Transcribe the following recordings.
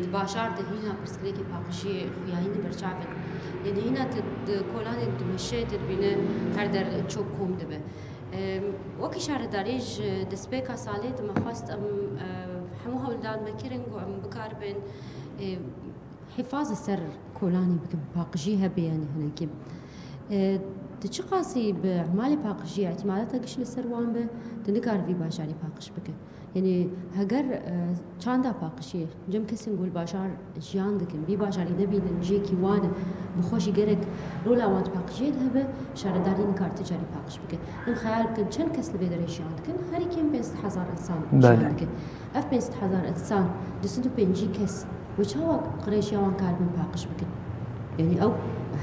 باشار هنا برسكليكي باقشي خياين برشافن يعني هنا كولان تمشي تدبينه هردر تشوب كوم دبه وكي شهر داريج دسبيكا ساليت ما خواست ام حموها ولدان مكيرنج وام بكاربن حفاظ السر كولاني بكم باقجيها بيان هناك تشقاسي بعمالي باقجي اعتماداتها قش للسروان به تنقار في باشاري باقش بك يعني هجر چاندا باقشي جم كسي نقول باشار جيان دكن بي باشاري نبي نجيكي وانا بخوشي جرك رولا وانت باقشي هبه شارداري نكار تجاري باقش بك ان خيال كن چن كس لبي دري جيان دكن هري كم 5000 انسان جيان دكن اف 5000 انسان دسدو بنجي كس وچاوا قريش يوان كاربن باقش بك يعني او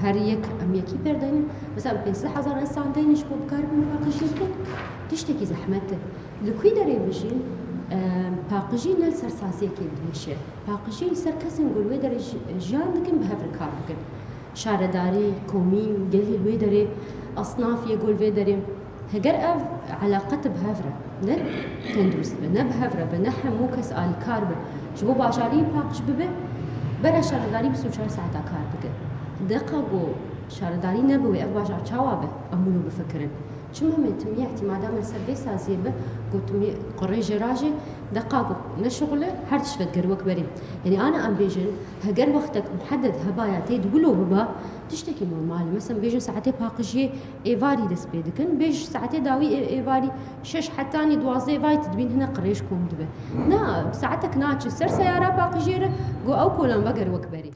هر یک ام یکی بردن مثلا 5000 انسان دینش کو بکاربن باقشی کن تشتكي زحمته لكوي داري بجين باقجي نل سرساسي كي دمشي باقجي سر كسن نقول ويدري جان لكن بهفر كاربكن شارداري كومين قال لي ويدري اصناف يقول ويدري هجر اف علاقه بهفره نل تندرس بنا بهفره بنحم مو كس ال كارب شبو باشاري باقش ببه برا شارداري بسو 4 ساعات كاربكن دققو شارداري نبوي اف باشار چاوابه امونو بفكرن شو مهم تمية اعتمادا من سربيسا زيبه قلت مي قري جراجي دقاقو نشغله هر تشفت قروك بري يعني انا ام بيجن هقر وقتك محدد هبايا تقولوا ببا تشتكي نورمال مثلا بيجن ساعتين باقجي ايفاري دس بيدكن بيج ساعتين داوي ايفاري شش حتى اني دوازي فاي تدبين هنا قريش كوم دبه نا ساعتك ناتش سر سياره باقجيره قو او كولن بقر وكبري